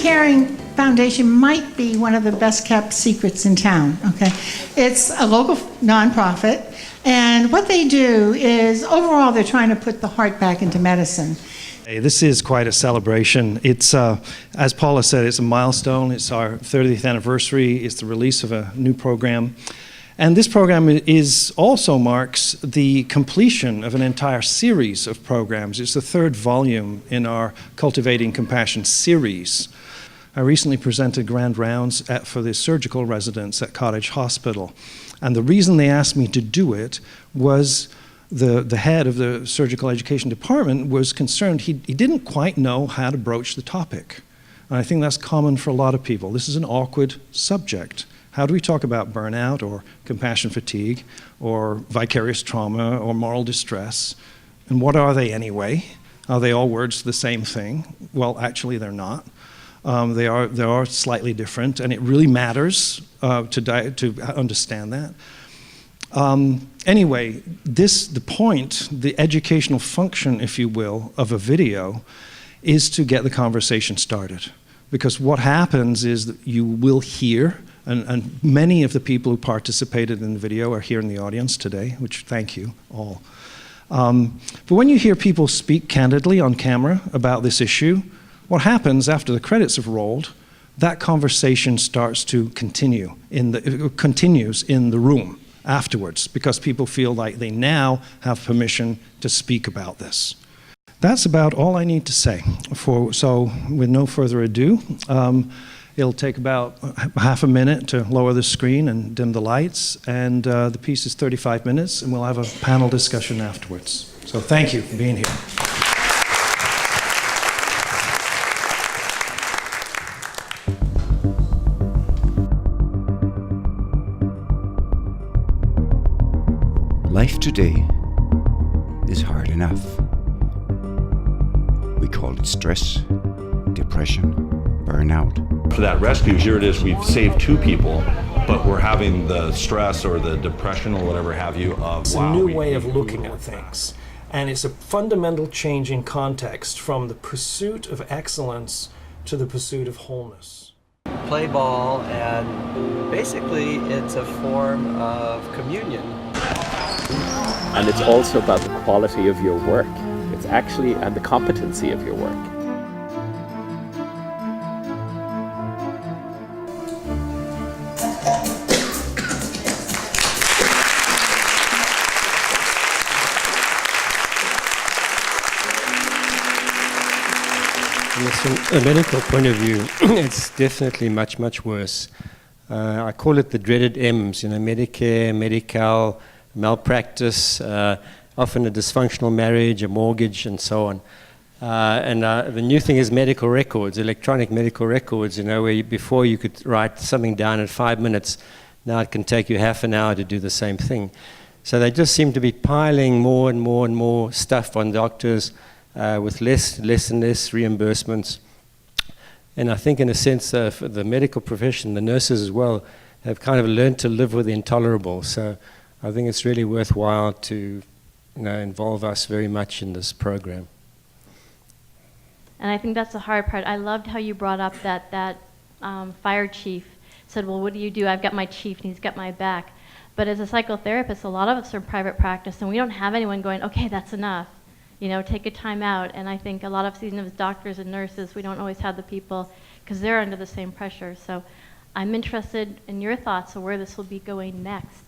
Caring Foundation might be one of the best kept secrets in town, okay? It's a local nonprofit, and what they do is, overall, they're trying to put the heart back into medicine. Hey, this is quite a celebration. It's, as Paula said, it's a milestone. It's our 30th anniversary. It's the release of a new program. And this program also marks the completion of an entire series of programs. It's the third volume in our Cultivating Compassion series. I recently presented grand rounds for the surgical residents at Cottage Hospital. And the reason they asked me to do it was the head of the surgical education department was concerned. He didn't quite know how to broach the topic. And I think that's common for a lot of people. This is an awkward subject. How do we talk about burnout or compassion fatigue or vicarious trauma or moral distress? And what are they anyway? Are they all words to the same thing? Well, actually they're not. They are slightly different, and it really matters to understand that. Anyway, the educational function, if you will, of a video is to get the conversation started. Because what happens is that you will hear, and many of the people who participated in the video are here in the audience today, which thank you all. But when you hear people speak candidly on camera about this issue, what happens after the credits have rolled, that conversation starts to continues in the room afterwards, because people feel like they now have permission to speak about this. That's about all I need to say. So with no further ado, it'll take about half a minute to lower the screen and dim the lights, and the piece is 35 minutes, and we'll have a panel discussion afterwards. So thank you for being here. Life today is hard enough. We call it stress, depression, burnout. For that rescue, here it is, we've saved 2 people, but we're having the stress or the depression or whatever have you of, it's a new way of looking at things. And it's a fundamental change in context from the pursuit of excellence to the pursuit of wholeness. Play ball, and basically it's a form of communion. And it's also about the quality of your work. It's actually, and the competency of your work. From a medical point of view, it's definitely much, much worse. I call it the dreaded M's, Medicare, Medi-Cal, malpractice, often a dysfunctional marriage, a mortgage, and so on. And the new thing is medical records, electronic medical records, where before you could write something down in 5 minutes, now it can take you half an hour to do the same thing. So they just seem to be piling more and more and more stuff on doctors with less and less reimbursements. And I think in a sense, for the medical profession, the nurses as well, have kind of learned to live with the intolerable. So I think it's really worthwhile to involve us very much in this program. And I think that's the hard part. I loved how you brought up that fire chief said, well, what do you do? I've got my chief and he's got my back. But as a psychotherapist, a lot of us are in private practice and we don't have anyone going, okay, that's enough. Take a time out. And I think a lot of even as doctors and nurses, we don't always have the people because they're under the same pressure. So I'm interested in your thoughts of where this will be going next.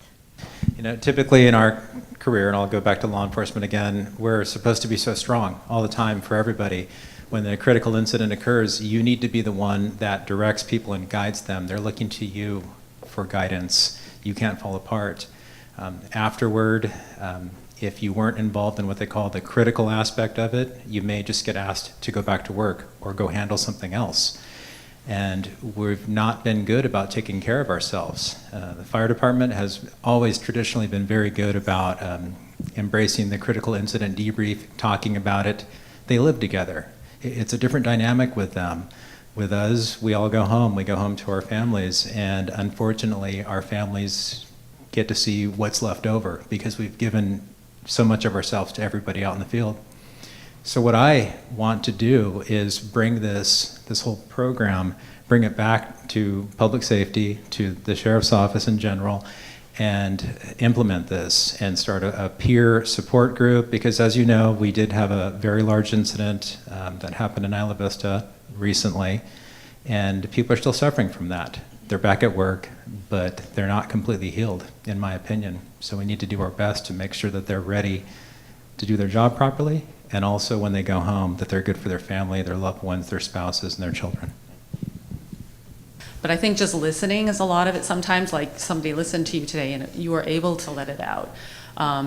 Typically in our career, and I'll go back to law enforcement again, we're supposed to be so strong all the time for everybody. When a critical incident occurs, you need to be the one that directs people and guides them. They're looking to you for guidance. You can't fall apart. Afterward, if you weren't involved in what they call the critical aspect of it, you may just get asked to go back to work or go handle something else. And we've not been good about taking care of ourselves. The fire department has always traditionally been very good about embracing the critical incident debrief, talking about it. They live together. It's a different dynamic with them. With us, we all go home. We go home to our families, and unfortunately, our families get to see what's left over because we've given so much of ourselves to everybody out in the field. So what I want to do is bring this whole program, bring it back to public safety, to the sheriff's office in general, and implement this and start a peer support group, because as you know, we did have a very large incident that happened in Isla Vista recently, and people are still suffering from that. They're back at work, but they're not completely healed, in my opinion. So we need to do our best to make sure that they're ready to do their job properly, and also when they go home, that they're good for their family, their loved ones, their spouses, and their children. But I think just listening is a lot of it. Sometimes, like, somebody listened to you today and you were able to let it out.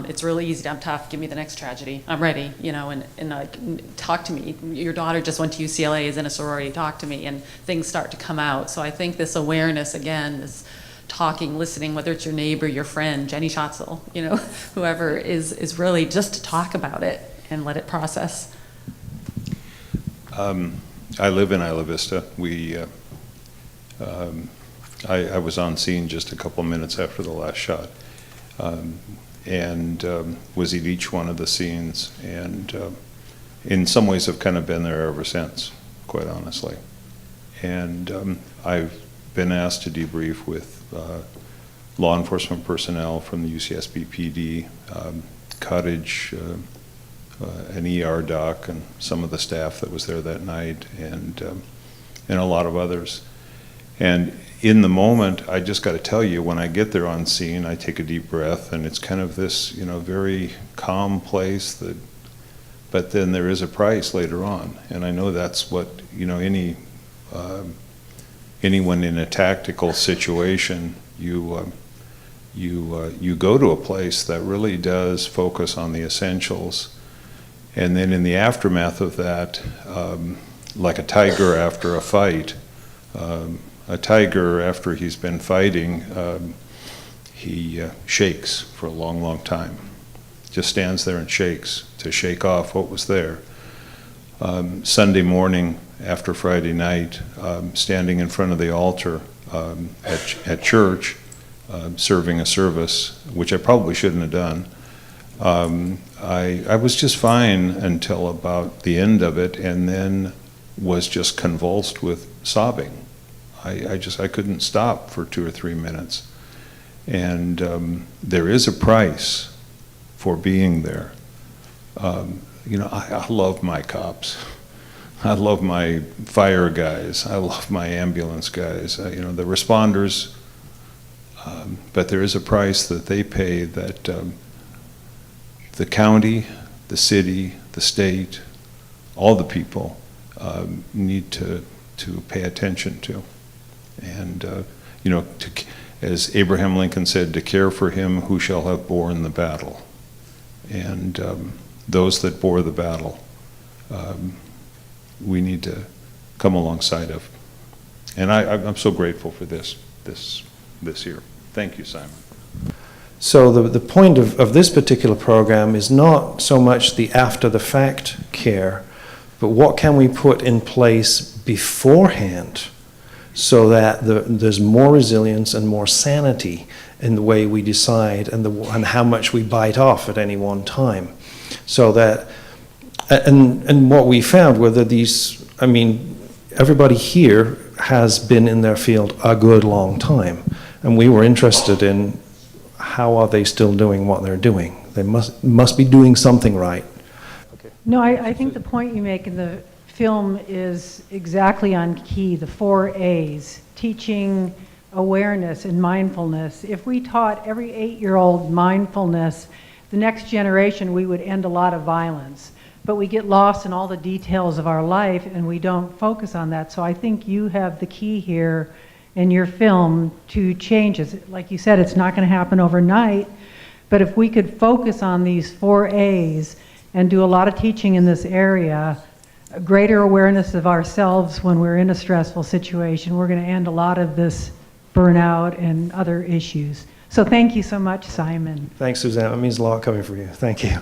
It's really easy. I'm tough. Give me the next tragedy. I'm ready, you know, and like, talk to me. Your daughter just went to UCLA, is in a sorority. Talk to me, and things start to come out. So I think this awareness, again, this talking, listening, whether it's your neighbor, your friend, Jenny Schatzel, you know, whoever, is really just to talk about it and let it process. I live in Isla Vista. I was on scene just a couple minutes after the last shot, and was at each one of the scenes, and in some ways have kind of been there ever since, quite honestly. And I've been asked to debrief with law enforcement personnel from the UCSB PD, Cottage, an ER doc, and some of the staff that was there that night, and a lot of others. And in the moment, I just got to tell you, when I get there on scene, I take a deep breath, and it's kind of this, you know, very calm place that, but then there is a price later on. And I know that's what, you know, anyone in a tactical situation, you go to a place that really does focus on the essentials. And then in the aftermath of that, like a tiger after a fight, a tiger, after he's been fighting, he shakes for a long, long time. Just stands there and shakes to shake off what was there. Sunday morning after Friday night, standing in front of the altar at church, serving a service, which I probably shouldn't have done. I was just fine until about the end of it, and then was just convulsed with sobbing. I couldn't stop for 2 or 3 minutes. And there is a price for being there. You know, I love my cops. I love my fire guys. I love my ambulance guys. You know, the responders. But there is a price that they pay that the county, the city, the state, all the people need to pay attention to. And, you know, as Abraham Lincoln said, to care for him who shall have borne the battle. And those that bore the battle, we need to come alongside of. And I'm so grateful for this year. Thank you, Simon. So the point of this particular program is not so much the after-the-fact care, but what can we put in place beforehand so that there's more resilience and more sanity in the way we decide and how much we bite off at any one time. So that, and what we found were that these, I mean, everybody here has been in their field a good long time, and we were interested in how are they still doing what they're doing. They must be doing something right. Okay. No, I think the point you make in the film is exactly on key, the 4 A's, teaching awareness and mindfulness. If we taught every 8-year-old mindfulness, the next generation, we would end a lot of violence. But we get lost in all the details of our life and we don't focus on that. So I think you have the key here in your film to change it. Like you said, it's not going to happen overnight, but if we could focus on these 4 A's and do a lot of teaching in this area, a greater awareness of ourselves when we're in a stressful situation, we're going to end a lot of this burnout and other issues. So thank you so much, Simon. Thanks, Suzanne. It means a lot coming from you. Thank you.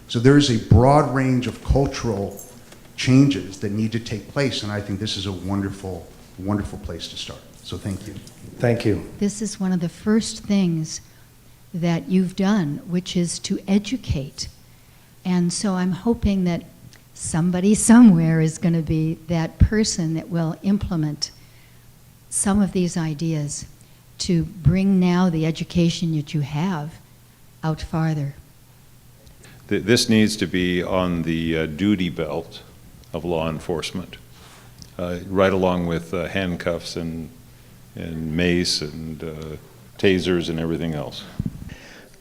So there is a broad range of cultural changes that need to take place, and I think this is a wonderful, wonderful place to start. So thank you. Thank you. This is one of the first things that you've done, which is to educate. And so I'm hoping that somebody somewhere is going to be that person that will implement some of these ideas to bring now the education that you have out farther. This needs to be on the duty belt of law enforcement, right along with handcuffs and mace and tasers and everything else.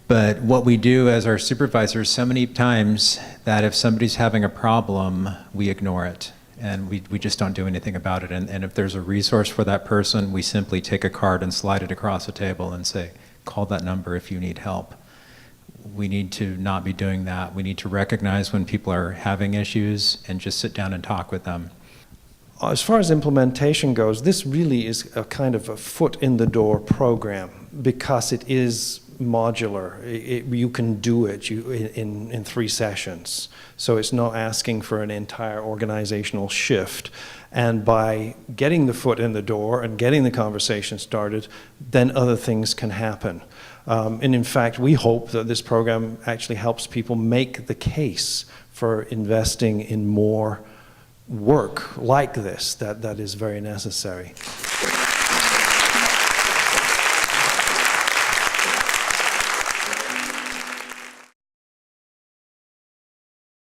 But what we do as our supervisors so many times that if somebody's having a problem, we ignore it. And we just don't do anything about it. And if there's a resource for that person, we simply take a card and slide it across the table and say, call that number if you need help. We need to not be doing that. We need to recognize when people are having issues and just sit down and talk with them. As far as implementation goes, this really is a kind of a foot in the door program because it is modular. You can do it in 3 sessions. So it's not asking for an entire organizational shift. And by getting the foot in the door and getting the conversation started, then other things can happen. And in fact, we hope that this program actually helps people make the case for investing in more work like this that is very necessary.